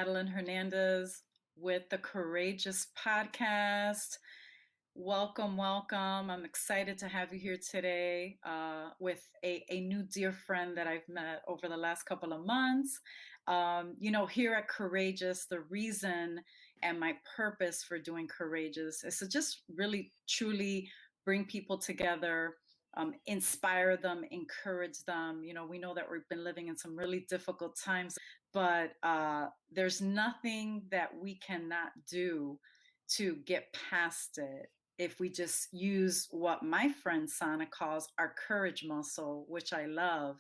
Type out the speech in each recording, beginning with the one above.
Madeline Hernandez with the Courageous Podcast. Welcome, welcome. I'm excited to have you here today with a new dear friend that I've met over the last couple of months. Here at Courageous, the reason and my purpose for doing Courageous is to just really, truly bring people together, inspire them, encourage them. We know that we've been living in some really difficult times, but there's nothing that we cannot do to get past it if we just use what my friend Sana calls our courage muscle, which I love.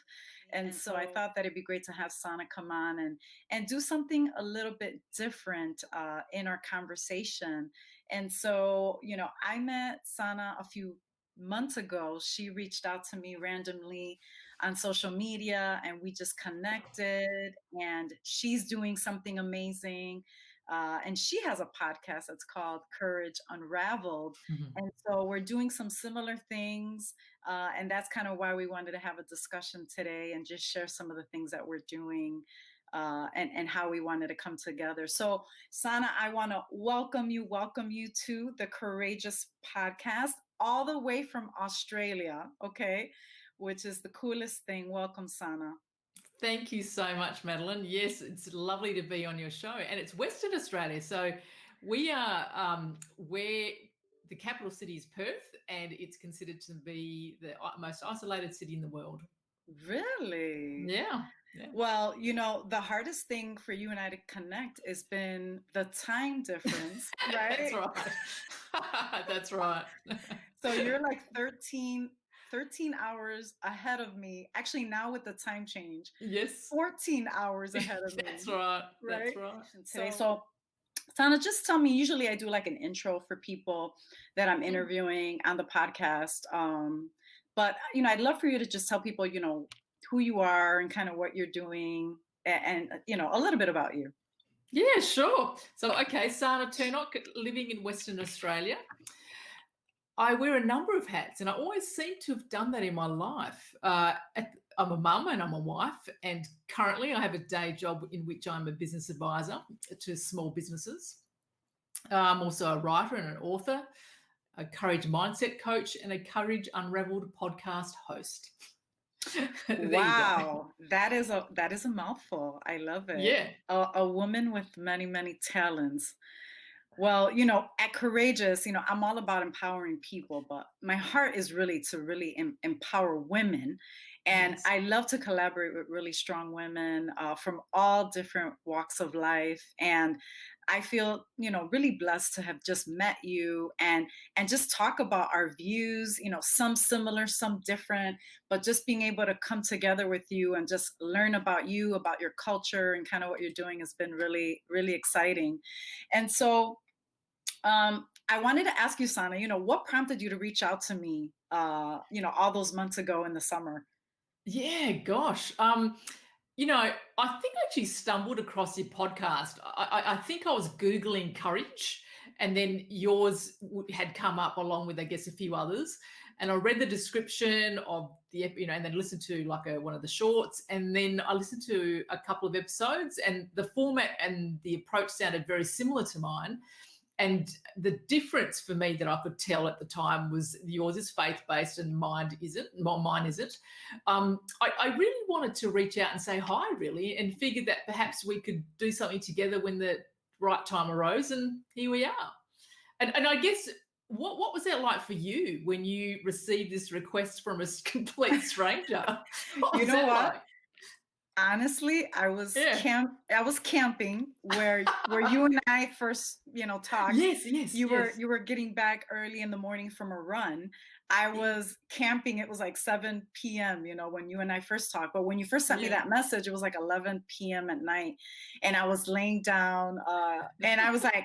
And so I thought that it'd be great to have Sana come on and do something a little bit different in our conversation. And so, I met Sana a few months ago. She reached out to me randomly on social media and we just connected, and she's doing something amazing. And she has a podcast that's called Courage Unravelled. Mhm. And so we're doing some similar things. And that's kind of why we wanted to have a discussion today and just share some of the things that we're doing and how we wanted to come together. So, Sana, I want to welcome you to the Courageous Podcast, all the way from Australia, okay, which is the coolest thing. Welcome, Sana. Thank you so much, Madeline. Yes, it's lovely to be on your show, and it's Western Australia. So we are where the capital city is Perth, and it's considered to be the most isolated city in the world. Really? Yeah. Well, the hardest thing for you and I to connect has been the time difference, right? That's right. That's right. So you're like 13 hours ahead of me. Actually, now with the time change, Yes. 14 hours ahead of me. That's right. Right? That's right. Today. So Sana, just tell me, usually I do like an intro for people that I'm interviewing on the podcast. But I'd love for you to just tell people, who you are and kind of what you're doing and a little bit about you. Yeah, sure. So, okay, Sana Turnock, living in Western Australia. I wear a number of hats, and I always seem to have done that in my life. I'm a mum and I'm a wife, and currently I have a day job in which I'm a business advisor to small businesses. I'm also a writer and an author, a courage mindset coach, and a Courage Unravelled podcast host. Wow, that is a mouthful. I love it. Yeah. A woman with many, many talents. Well, at Courageous, I'm all about empowering people, but my heart is really to really empower women. And Yes. I love to collaborate with really strong women from all different walks of life. And I feel, really blessed to have just met you and just talk about our views, some similar, some different, but just being able to come together with you and just learn about you, about your culture and kind of what you're doing has been really, really exciting. And so I wanted to ask you, Sana, what prompted you to reach out to me, all those months ago in the summer? Yeah, gosh. I think I actually stumbled across your podcast. I think I was Googling courage, and then yours had come up along with, I guess, a few others. And I read the description of the, and then listened to like one of the shorts. And then I listened to a couple of episodes, and the format and the approach sounded very similar to mine. And the difference for me that I could tell at the time was yours is faith-based and mine isn't. I really wanted to reach out and say hi, really, and figured that perhaps we could do something together when the right time arose, and here we are. And I guess, what was that like for you when you received this request from a complete stranger? You know what? Like? Honestly, I was camping where you and I first, talked. Yes. You were getting back early in the morning from a run. I was camping. It was like 7 p.m., when you and I first talked. But when you first sent me that message, it was like 11 p.m. at night. And I was laying down and I was like,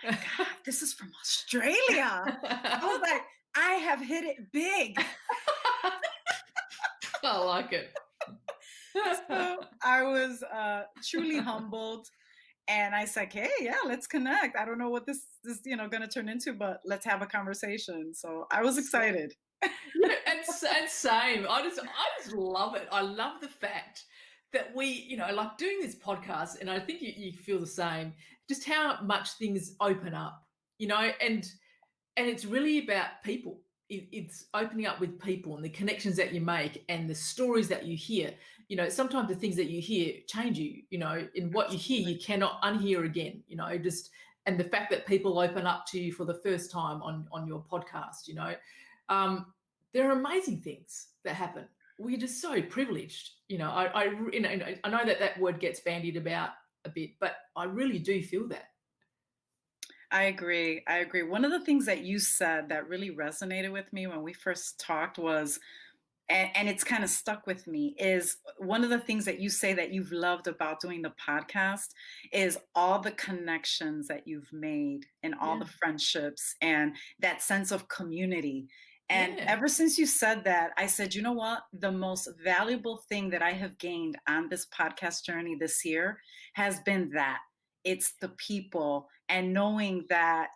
oh my God, this is from Australia. I was like, I have hit it big. I like it. So I was truly humbled, and I said, "Hey, yeah, let's connect. I don't know what this is, going to turn into, but let's have a conversation." So I was excited. Yeah, and same. I just love it. I love the fact that we, like doing this podcast, and I think you feel the same, just how much things open up, and it's really about people. It's opening up with people and the connections that you make and the stories that you hear. Sometimes the things that you hear change you. In what you hear, Absolutely. you cannot unhear again. Just and the fact that people open up to you for the first time on your podcast. Um, there are amazing things that happen. We're just so privileged. I know that word gets bandied about a bit, but I really do feel that. I agree. I agree. One of the things that you said that really resonated with me when we first talked was, and it's kind of stuck with me, is one of the things that you say that you've loved about doing the podcast is all the connections that you've made and all Yeah, the friendships and that sense of community. And yeah, ever since you said that, I said, you know what? The most valuable thing that I have gained on this podcast journey this year has been that it's the people and knowing that,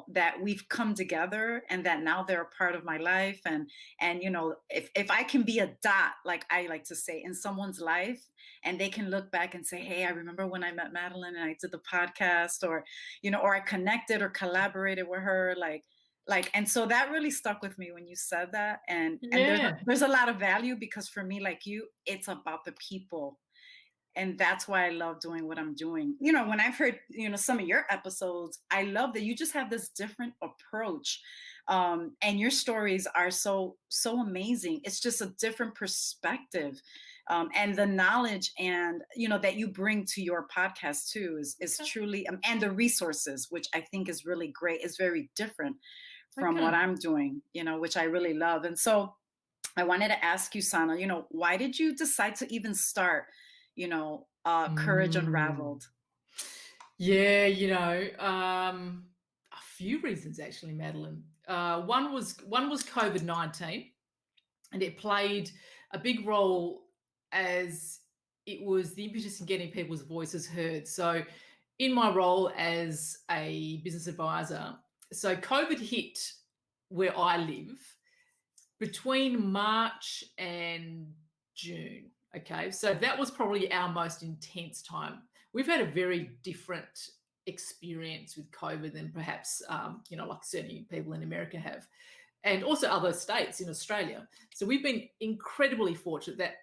that we've come together and that now they're a part of my life. And if I can be a dot, like I like to say, in someone's life, and they can look back and say, hey, I remember when I met Madeline and I did the podcast, or I connected or collaborated with her, and so that really stuck with me when you said that. And there's a, yeah. there's a lot of value, because for me, like you, it's about the people. And that's why I love doing what I'm doing. When I've heard, some of your episodes, I love that you just have this different approach. And your stories are so amazing. It's just a different perspective. And the knowledge and that you bring to your podcast too is truly, and the resources, which I think is really great, is very different from what Okay. I'm doing, which I really love. And so I wanted to ask you, Sana, why did you decide to even start, Courage Mm. Unraveled? Yeah, a few reasons actually, Madeline. One was COVID-19, and it played a big role as it was the impetus in getting people's voices heard. So, in my role as a business advisor, so COVID hit where I live between March and June. Okay, so that was probably our most intense time. We've had a very different experience with COVID than perhaps, like certainly people in America have, and also other states in Australia. So we've been incredibly fortunate that,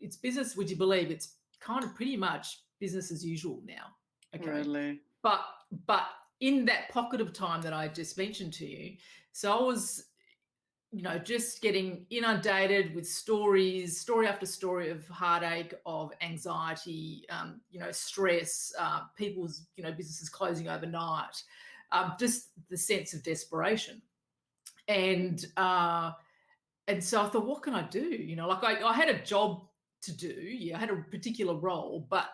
it's business, would you believe, it's kind of pretty much business as usual now. Okay. Really? But but in that pocket of time that I just mentioned to you, so I was, just getting inundated with story after story of heartache, of anxiety, stress, people's, businesses closing overnight, just the sense of desperation. And so I thought, what can I do? Like I had a job to do. Yeah, I had a particular role, but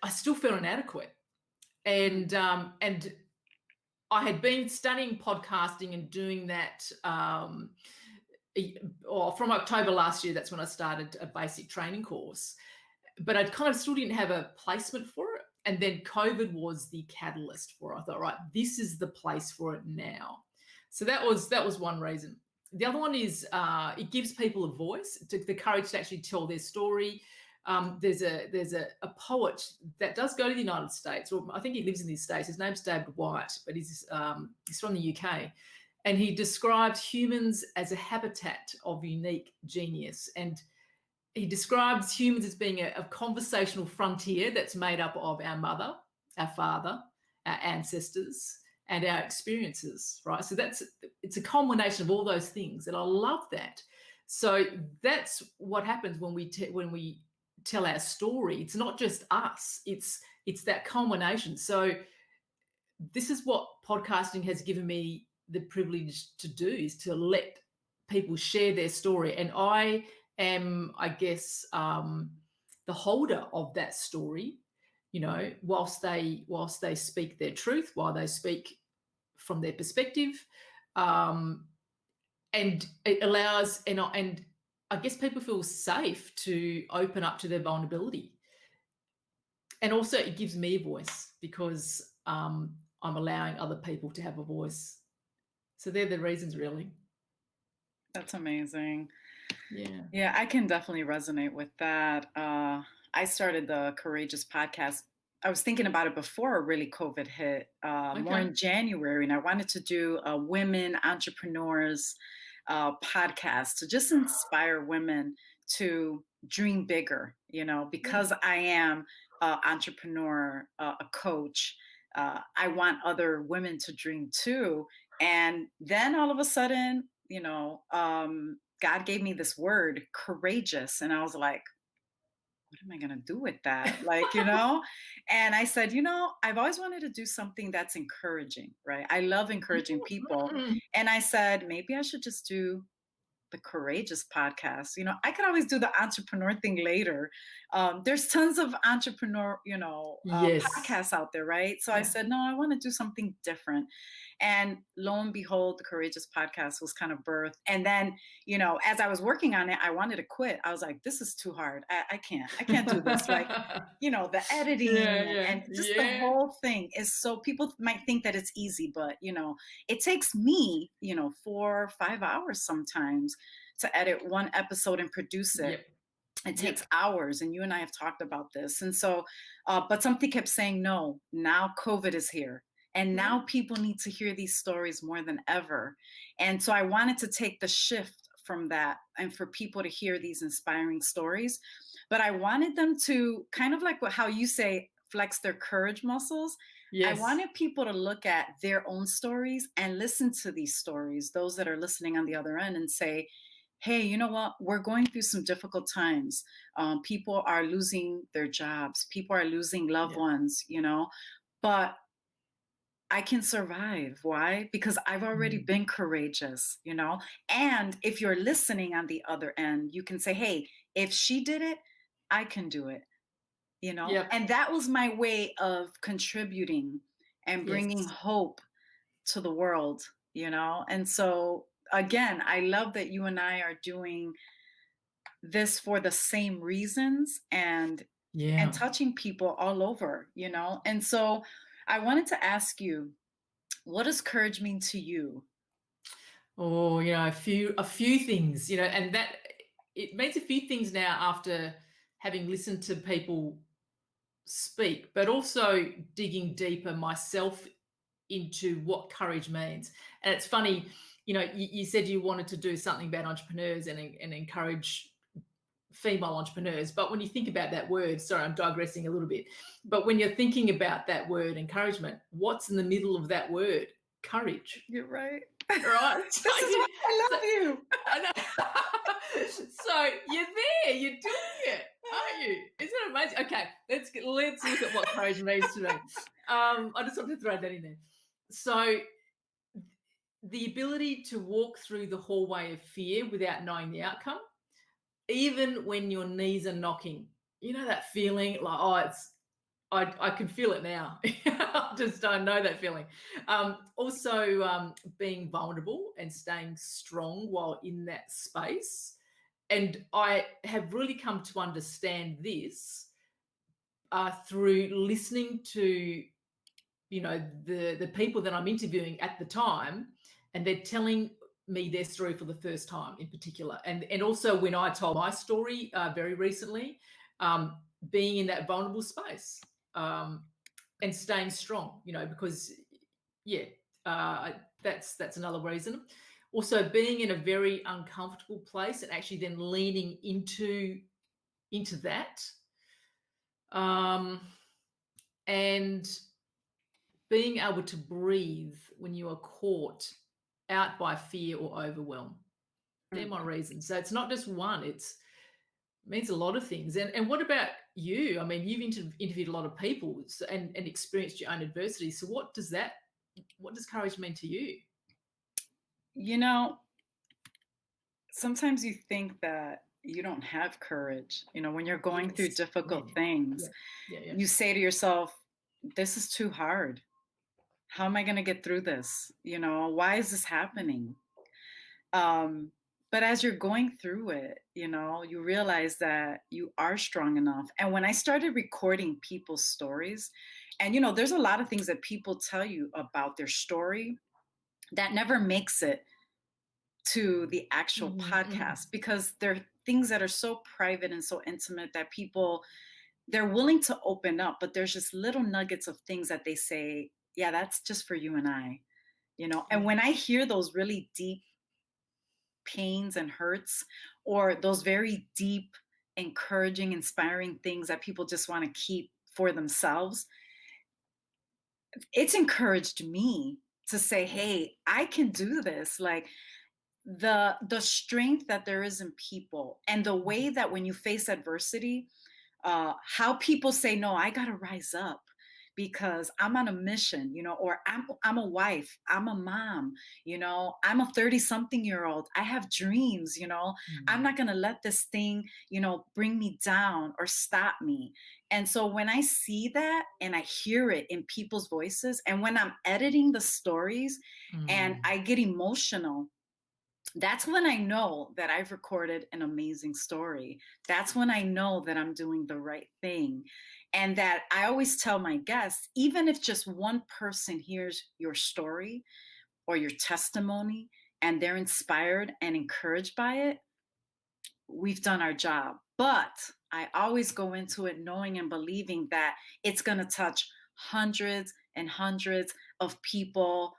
I still felt inadequate. Mm. And I had been studying podcasting and doing that, or from October last year. That's when I started a basic training course, but I kind of still didn't have a placement for it. And then COVID was the catalyst for it. I thought, right, this is the place for it now. So that was one reason. The other one is it gives people a voice, the courage to actually tell their story. There's a poet that does go to the United States, or I think he lives in the States. His name's David White, but he's from the UK, and he describes humans as a habitat of unique genius. And he describes humans as being a conversational frontier that's made up of our mother, our father, our ancestors, and our experiences, right? So it's a combination of all those things, and I love that. So that's what happens when we tell our story. It's not just us; it's that culmination. So this is what podcasting has given me the privilege to do, is to let people share their story, and I am, I guess, the holder of that story. Whilst they speak their truth, while they speak from their perspective, um, and it allows, and I guess people feel safe to open up to their vulnerability, and also it gives me a voice because I'm allowing other people to have a voice. So they're the reasons, really. That's amazing. Yeah. Yeah, I can definitely resonate with that. I started the Courageous podcast. I was thinking about it before really COVID hit, more Okay. in January, and I wanted to do a women entrepreneurs podcast to just inspire women to dream bigger, Yeah. because I am an entrepreneur, a coach. I want other women to dream too. And then all of a sudden, God gave me this word, courageous. And I was like, what am I going to do with that? And I said, I've always wanted to do something that's encouraging, right? I love encouraging people. Mm. And I said, maybe I should just do the Courageous podcast. I could always do the entrepreneur thing later. There's tons of entrepreneur, Yes. podcasts out there, right? So I Yeah. said, no, I want to do something different. And lo and behold, the Courageous podcast was kind of birthed. And then, as I was working on it, I wanted to quit. I was like, this is too hard. I can't do this. Like, the Yeah, editing and, yeah, and just the yeah, whole thing is so people might think that it's easy, but it takes me, 4 or 5 hours sometimes to edit one episode and produce it. yep, It takes yep, hours, and you and I have talked about this. And so, but something kept saying, no, now COVID is here. And yeah, now people need to hear these stories more than ever. And so I wanted to take the shift from that and for people to hear these inspiring stories. But I wanted them to kind of like how you say, flex their courage muscles. I yes, wanted people to look at their own stories and listen to these stories, those that are listening on the other end, and say, hey, you know what? We're going through some difficult times. People are losing their jobs, people are losing loved yeah, ones, but I can survive. Why? Because I've already mm, been courageous. And if you're listening on the other end, you can say, hey, if she did it, I can do it. yep, And that was my way of contributing and bringing yes, hope to the world. And so, again, I love that you and I are doing this for the same reasons and yeah. touching people all over. And so I wanted to ask you, what does courage mean to you? Oh, a few things, and that it means a few things now after having listened to people speak, but also digging deeper myself into what courage means. And it's funny, you said you wanted to do something about entrepreneurs and encourage female entrepreneurs. But when you think about that word, sorry, I'm digressing a little bit, but when you're thinking about that word encouragement, what's in the middle of that word? Courage, You're right. right? This is why I So love you. I know. So you're there, you're doing it, aren't you? Isn't it amazing? Okay, let's look at what courage means to me. I just want to throw that in there. So the ability to walk through the hallway of fear without knowing the outcome, even when your knees are knocking. You know that feeling like, oh, I can feel it now. I just don't know that feeling. Also, being vulnerable and staying strong while in that space. And I have really come to understand this through listening to the people that I'm interviewing at the time, and they're telling me their story for the first time in particular, and also when I told my story very recently, um, being in that vulnerable space, um, and staying strong, because yeah, that's another reason. Also, being in a very uncomfortable place and actually then leaning into that, um, and being able to breathe when you are caught out by fear or overwhelm. They're my Mm. reasons. So it's not just one, it means a lot of things. And what about you? I mean, you've interviewed a lot of people and experienced your own adversity. So what does courage mean to you? You know, Sometimes you think that you don't have courage. When you're going through Yes. Yeah. difficult things, Yeah. Yeah. Yeah. you say to yourself, this is too hard. How am I going to get through this? Why is this happening? Um, but as you're going through it, you realize that you are strong enough. And when I started recording people's stories, and there's a lot of things that people tell you about their story that never makes it to the actual Mhm, mhm. podcast because they're things that are so private and so intimate that people they're willing to open up, but there's just little nuggets of things that they say, yeah, that's just for you and I, you know. And Yeah. when I hear those really deep pains and hurts, or those very deep, encouraging, inspiring things that people just want to keep for themselves, it's encouraged me to say, hey, I can do this. Like the strength that there is in people and the Mhm, way that when you face adversity, how people say, no, I gotta rise up because I'm on a mission, you know, or I'm a wife, I'm a mom, you know, I'm a 30 something year old, I have dreams, you know, I'm mm, not gonna let this thing, you know, bring me down or stop me. And so when I see that and I hear it in people's voices, and when I'm editing the stories and mm. I get emotional, that's when I know that I've recorded an amazing story. That's when I know that I'm doing the right thing. And that I always tell my guests, even if just one person hears your story or your testimony and they're inspired and encouraged by it, we've done our job. But I always go into it knowing and believing that it's going to touch hundreds and hundreds of people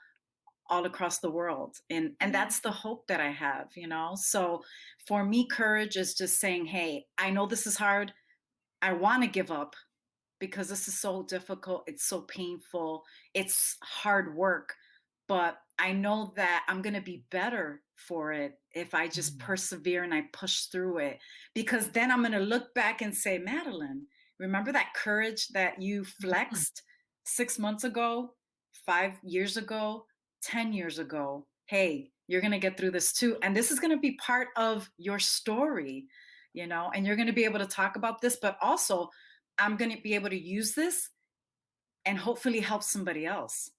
all across the world, and Yeah. that's the hope that I have, you know. So for me, courage is just saying, hey, I know this is hard, I want to give up because this is so difficult, it's so painful, it's hard work, but I know that I'm going to be better for it if I just Mm, persevere and I push through it. Because then I'm going to look back and say, Madeline, remember that courage that you mhm. flexed 6 months ago, 5 years ago, 10 years ago? Hey, you're going to get through this too. And this is going to be part of your story, you know, and you're going to be able to talk about this, but also I'm going to be able to use this and hopefully help somebody else,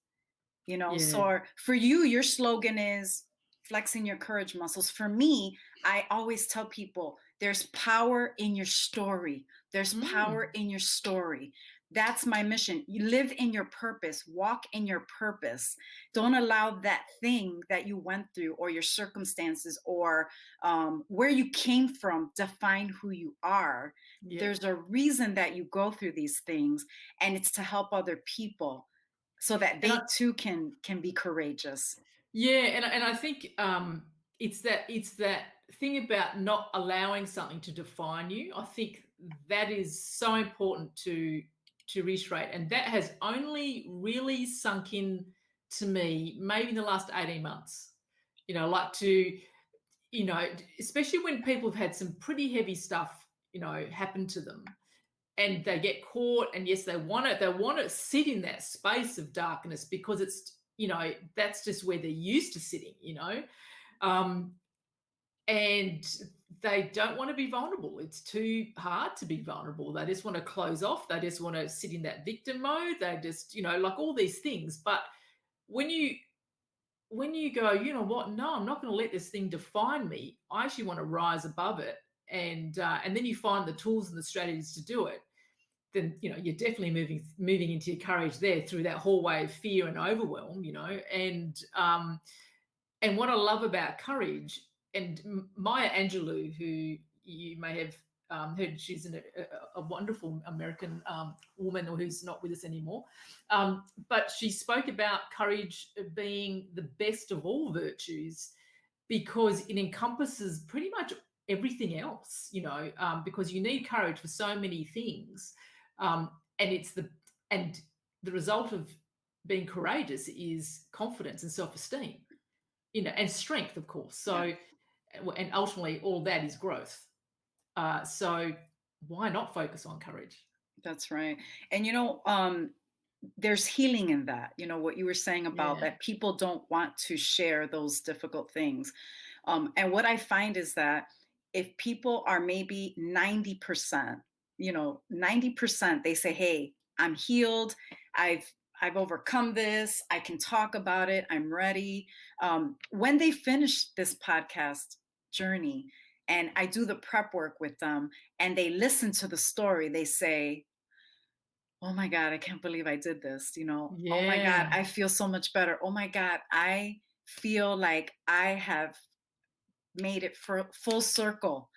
you know. Yeah. So for you, your slogan is flexing your courage muscles. For me, I always tell people there's power in your story. There's power Mm. in your story. That's my mission. You live in your purpose, walk in your purpose. Don't allow that thing that you went through or your circumstances or where you came from define who you are. Yeah. There's a reason that you go through these things, and it's to help other people so that And they too can be courageous. Yeah, and I think, it's that thing about not allowing something to define you. I think that is so important to reiterate, and that has only really sunk in to me maybe in the last 18 months. Like to, especially when people have had some pretty heavy stuff, happen to them, and they get caught, and yes, they want to sit in that space of darkness because that's just where they're used to sitting, um and they don't want to be vulnerable. It's too hard to be vulnerable. They just want to close off. They just want to sit in that victim mode. They just, like all these things. But when you go, you know what, no, I'm not going to let this thing define me. I actually want to rise above it. And then you find the tools and the strategies to do it. Then you're definitely moving into your courage there through that hallway of fear and overwhelm. And what I love about courage, and Maya Angelou, who you may have heard, she's a wonderful American woman who's not with us anymore. But she spoke about courage being the best of all virtues because it encompasses pretty much everything else, because you need courage for so many things. And the result of being courageous is confidence and self-esteem, and strength, of course. Yeah, So, and ultimately, all that is growth. So, why not focus on courage? that's right. And there's healing in that. You know what you were saying about Yeah. that people don't want to share those difficult things. And what I find is that if people are maybe 90%, 90%, they say, hey, I'm healed. I've I've overcome this. I can talk about it. I'm ready. When they finish this podcast journey and I do the prep work with them and they listen to the story, they say, oh my God, I can't believe I did this. Oh my God, Yeah. I feel so much better. Oh my God, I feel like I have made it for full circle.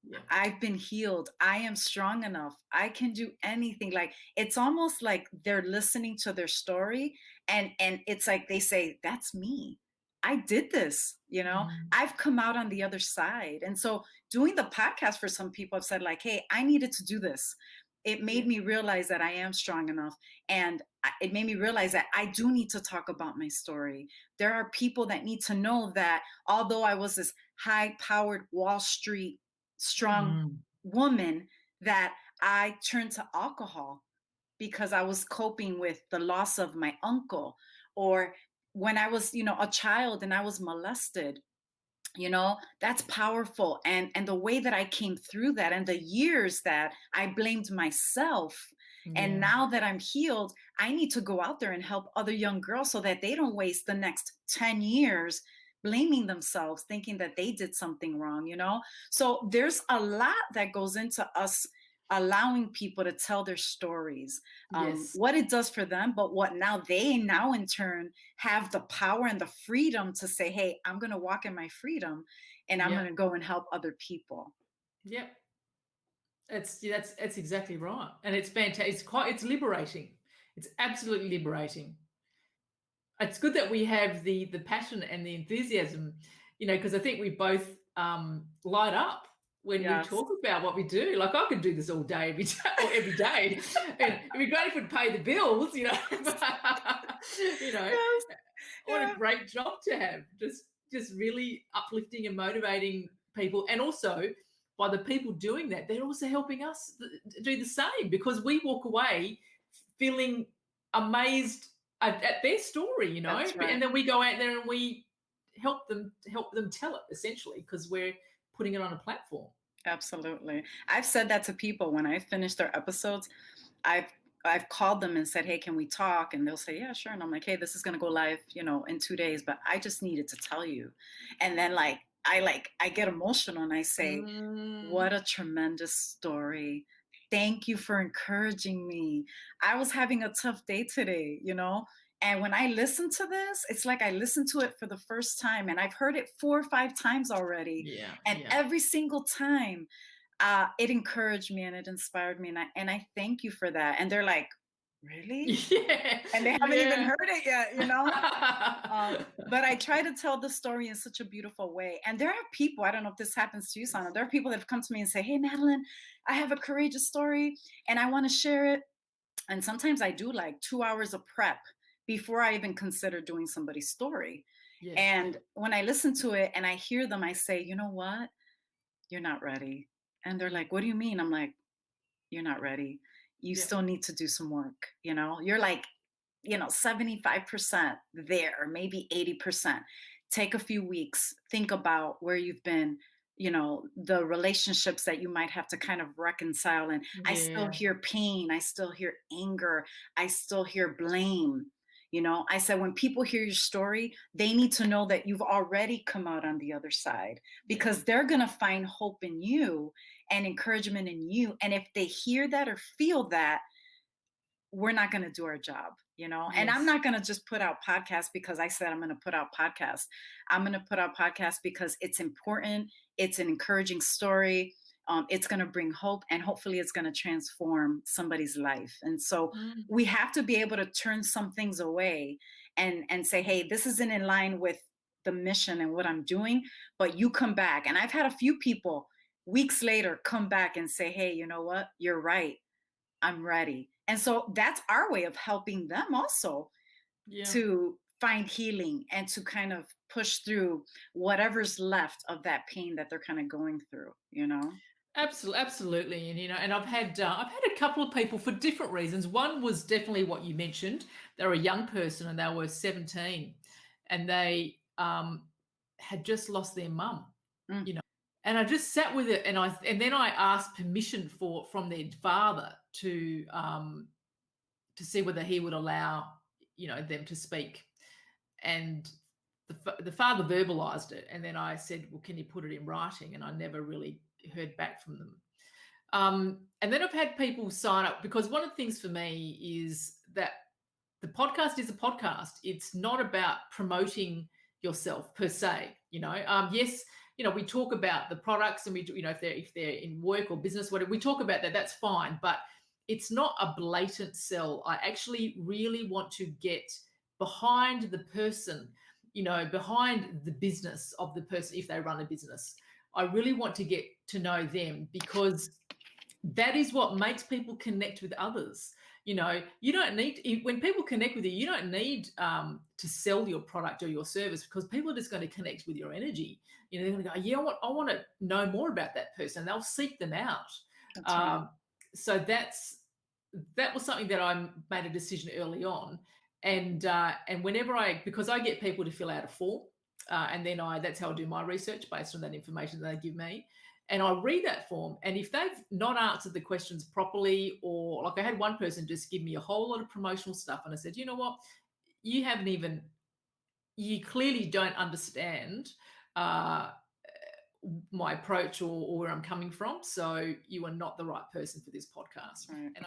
Yeah. I've been healed. I am strong enough. I can do anything. Like it's almost like they're listening to their story and it's like they say, that's me. I did this, you know. Mm. I've come out on the other side. And so doing the podcast for some people have said like, "Hey, I needed to do this." It Yeah. made me realize that I am strong enough and it made me realize that I do need to talk about my story. There are people that need to know that although I was this high-powered Wall Street strong Mm. woman, that I turned to alcohol because I was coping with the loss of my uncle, or when I was, a child and I was molested. That's powerful, and the way that I came through that and the years that I blamed myself, and Yeah. now that I'm healed, I need to go out there and help other young girls so that they don't waste the next 10 years blaming themselves thinking that they did something wrong. So there's a lot that goes into us allowing people to tell their stories, Yes. what it does for them, but what now they now in turn have the power and the freedom to say, hey, I'm going to walk in my freedom and I'm going Yep. to go and help other people. Yep. That's exactly right. And it's fantastic. It's liberating. It's absolutely liberating. It's good that we have the passion and the enthusiasm, because I think we both light up when we Yes. talk about what we do. Like I could do this all day, every day, or every day, and it'd be great if we'd pay the bills, you know. Yes. What a Yeah. great job to have. Just really uplifting and motivating people, and also by the people doing that, they're also helping us do the same because we walk away feeling amazed at their story, That's right. and then we go out there and we help them tell it essentially because we're putting it on a platform. Absolutely. I've said that to people when I finish their episodes. I've I've called them and said, "Hey, can we talk?" And they'll say, "Yeah, sure." And I'm like, "Hey, this is going to go live, in 2 days, but I just needed to tell you." And then I get emotional and I say, Mm, "What a tremendous story. Thank you for encouraging me. I was having a tough day today. And when I listen to this, it's like I listened to it for the first time and I've heard it 4 or 5 times already. yeah, And yeah. every single time, it encouraged me and it inspired me. And I thank you for that. And they're like, really? Yeah, And they haven't even yeah. heard it yet. But I try to tell the story in such a beautiful way. And there are people, I don't know if this happens to you, Sana. There are people that have come to me and say, "Hey, Madeline, I have a courageous story and I want to share it." And sometimes I do like 2 hours of prep before I even consider doing somebody's story. Yes, yeah, And when I listen to it and I hear them, I say, "You know what? You're not ready." And they're like, "What do you mean?" I'm like, "You're not ready. You yeah. still need to do some work. You're like, 75% there, maybe 80%. Take a few weeks, think about where you've been, the relationships that you might have to kind of reconcile. And I still Yeah. hear pain, I still hear anger, I still hear blame. I said, when people hear your story, they need to know that you've already come out on the other side Yeah. because they're going to find hope in you and encouragement in you. And if they hear that or feel that, we're not going to do our job. And I'm Yes. not going to just put out podcasts because I said I'm going to put out podcasts. I'm going to put out podcasts because it's important. It's an encouraging story. It's going to bring hope and hopefully it's going to transform somebody's life. And so Mm, we have to be able to turn some things away and say, hey, this isn't in line with the mission and what I'm doing, but you come back. And I've had a few people weeks later come back and say, hey, you know what? You're right. I'm ready. And so that's our way of helping them also yeah. to find healing and to kind of push through whatever's left of that pain that they're kind of going through. Absolutely, and and I've had a couple of people for different reasons. One was definitely what you mentioned. They were a young person and they were 17, and they had just lost their mum. Mm, You know, and I just sat with it, and then I asked permission from their father to see whether he would allow them to speak, and the father verbalized it, and then I said, well, can you put it in writing? And I never really heard back from them. And then I've had people sign up because one of the things for me is that the podcast is a podcast. It's not about promoting yourself per se. Yes, we talk about the products, and we do, if they're in work or business, whatever, we talk about that. That's fine, but it's not a blatant sell. I actually really want to get behind the person, behind the business of the person if they run a business. I really want to get to know them, because that is what makes people connect with others. You don't need, when people connect with you, you don't need to sell your product or your service, because people are just going to connect with your energy. They're going to go, yeah, I want to know more about that person. They'll seek them out. That's right. So that was something that I made a decision early on. And whenever because I get people to fill out a form, and then that's how I do my research based on that information that they give me. And I read that form, and if they've not answered the questions properly, or like I had one person just give me a whole lot of promotional stuff, and I said, you know what, you clearly don't understand uh, my approach, or where I'm coming from, so you are not the right person for this podcast. Right. And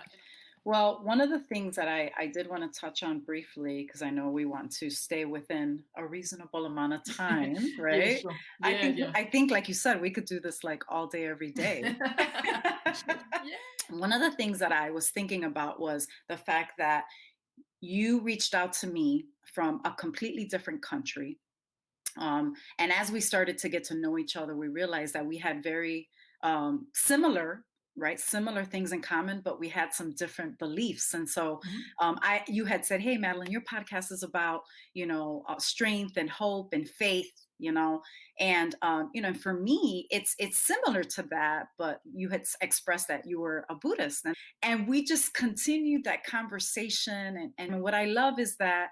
Well, one of the things that I did want to touch on briefly, because I know we want to stay within a reasonable amount of time, yeah, right? sure. I Yeah, think yeah. I think, like you said, we could do this like all day, every day. Yeah. One of the things that I was thinking about was the fact that you reached out to me from a completely different country. And as we started to get to know each other, we realized that we had very similar, right, similar things in common, but we had some different beliefs. And so, Mhm. you had said, "Hey, Madeline, your podcast is about, strength and hope and faith." And for me, it's similar to that, but you had expressed that you were a Buddhist, and we just continued that conversation. And what I love is that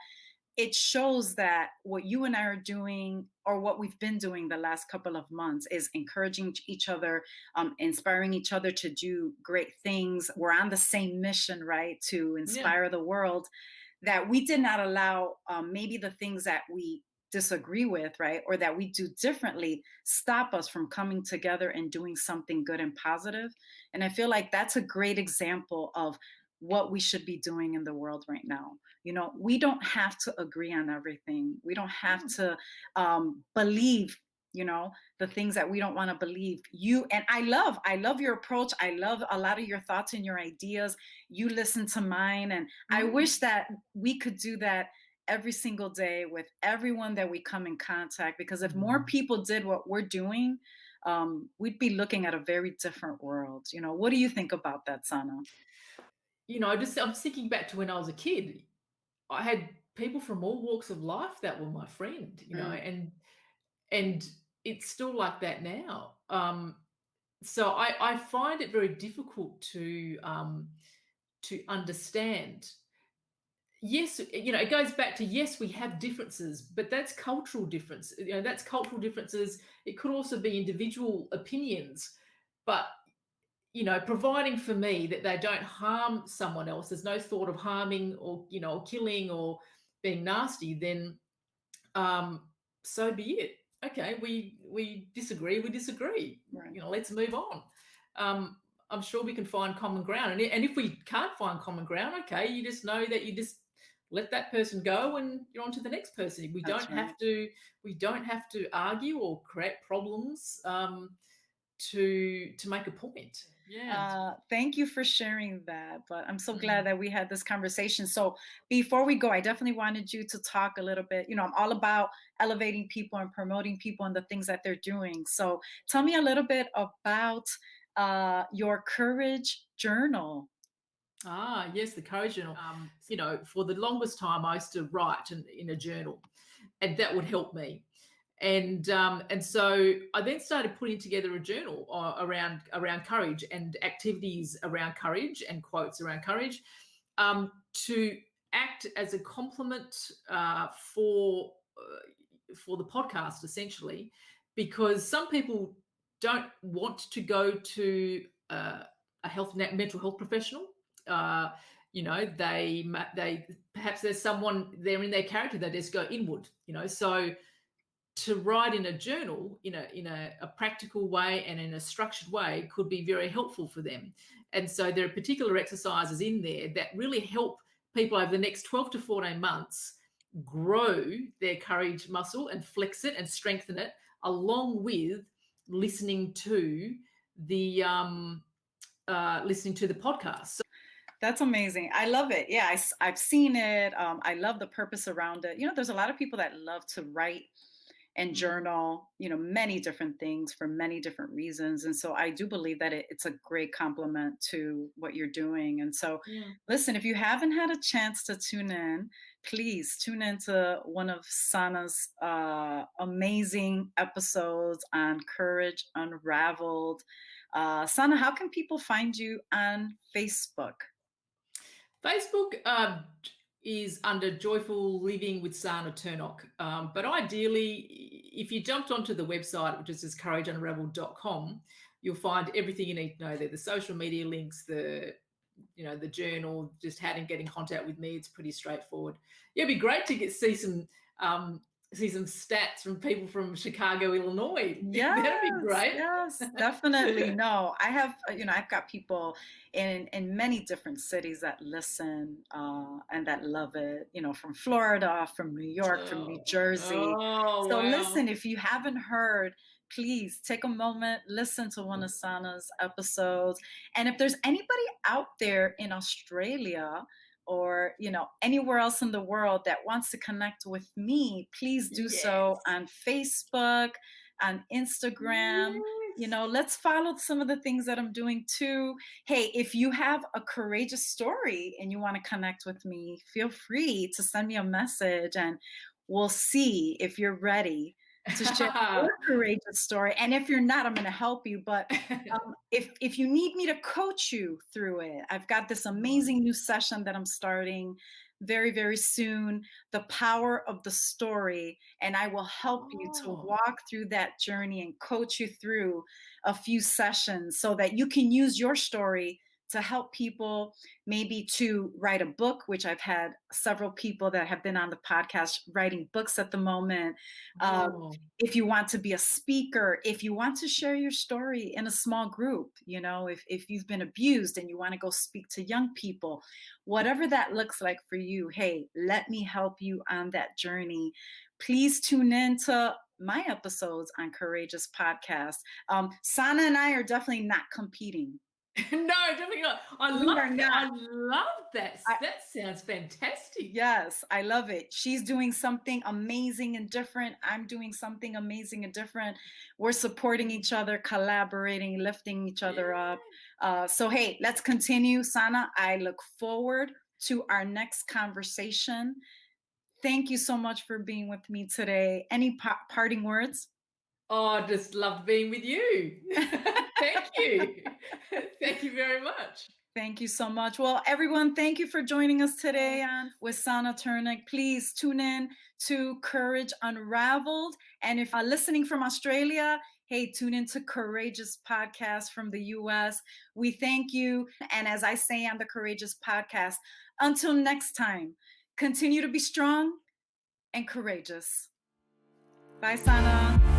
it shows that what you and I are doing, or what we've been doing the last couple of months, is encouraging each other, inspiring each other to do great things. We're on the same mission, right? To Yeah. inspire the world. That we did not allow maybe the things that we disagree with, right? Or that we do differently, stop us from coming together and doing something good and positive. And I feel like that's a great example of what we should be doing in the world right now. We don't have to agree on everything. We don't have Mm. to believe, the things that we don't want to believe. And I love your approach. I love a lot of your thoughts and your ideas. You listen to mine, and I Mm. wish that we could do that every single day with everyone that we come in contact, because if more Mm. people did what we're doing, we'd be looking at a very different world. What do you think about that, Sana? I'm thinking back to when I was a kid. I had people from all walks of life that were my friend, Mm, and it's still like that now. So I find it very difficult to understand. Yes, it goes back to, yes, we have differences, but that's cultural difference. That's cultural differences. It could also be individual opinions, but providing for me that they don't harm someone else, there's no thought of harming, or or killing, or being nasty, then um, so be it. Okay, we disagree. We disagree. right. Let's move on. Um, I'm sure we can find common ground, and if we can't find common ground, okay, you just know that you just let that person go, and you're on to the next person. We That's don't right. have to. We don't have to argue or create problems to make a point. Yeah. Thank you for sharing that. But I'm so glad Mm. that we had this conversation. So before we go, I definitely wanted you to talk a little bit. I'm all about elevating people and promoting people and the things that they're doing. So tell me a little bit about your courage journal. Ah, yes, the courage journal. For the longest time, I used to write in a journal, and that would help me. And so I then started putting together a journal around courage, and activities around courage, and quotes around courage, to act as a complement for the podcast, essentially, because some people don't want to go to a mental health professional. Uh, they perhaps there's someone there in their character, they just go inward. So to write in a journal in a practical way and in a structured way could be very helpful for them. And so there are particular exercises in there that really help people over the next 12 to 14 months grow their courage muscle and flex it and strengthen it, along with listening to the podcast. That's amazing. I love it. Yeah, I've seen it. I love the purpose around it. There's a lot of people that love to write and Mm, journal, many different things for many different reasons. And so I do believe that it's a great complement to what you're doing. And so, yeah. listen, if you haven't had a chance to tune in, please tune into one of Sana's amazing episodes on Courage Unraveled. Sana, how can people find you on Facebook? Facebook is under Joyful Living with Sana Turnock. But ideally, if you jumped onto the website, which is just courageunraveled.com, you'll find everything you need to know there. The social media links, the journal, just how to get in contact with me. It's pretty straightforward. Yeah, it'd be great to um, see some stats from people from Chicago, Illinois. That'd be Yes, great. yes, definitely. No, I have, I've got people in many different cities that listen and that love it, from Florida, from New York, from New Oh, Jersey. oh So wow. listen, if you haven't heard, please take a moment, listen to one of Sana's episodes. And if there's anybody out there in Australia or anywhere else in the world that wants to connect with me, please do so Yes. on Facebook, on Instagram. Yes. Let's follow some of the things that I'm doing too. Hey, if you have a courageous story and you want to connect with me, feel free to send me a message and we'll see if you're ready to share your courageous story. And if you're not, I'm going to help you. But if you need me to coach you through it, I've got this Right. amazing new session that I'm starting very, very soon. The power of the story. And I will help you to Oh. walk through that journey and coach you through a few sessions so that you can use your story to help people, maybe to write a book, which I've had several people that have been on the podcast writing books at the moment. Uh, Oh. if you want to be a speaker, if you want to share your story in a small group, if you've been abused and you want to go speak to young people, whatever that looks like for you, hey, let me help you on that journey. Please tune in to my episodes on Courageous Podcast. Sana and I are definitely not competing. No, definitely not. I We love are that. I not. love that. I, That sounds fantastic. Yes, I love it. She's doing something amazing and different. I'm doing something amazing and different. We're supporting each other, collaborating, lifting each other up. Yeah. So, hey, let's continue. Sana, I look forward to our next conversation. Thank you so much for being with me today. Any parting words? Oh, I just loved being with you. Thank you. Thank you very much. Thank you so much. Well, everyone, thank you for joining us today on with Sana Turnock. Please tune in to Courage Unraveled. And if listening from Australia, hey, tune into Courageous Podcast from the US. We thank you. And as I say on the Courageous Podcast, until next time, continue to be strong and courageous. Bye, Sana.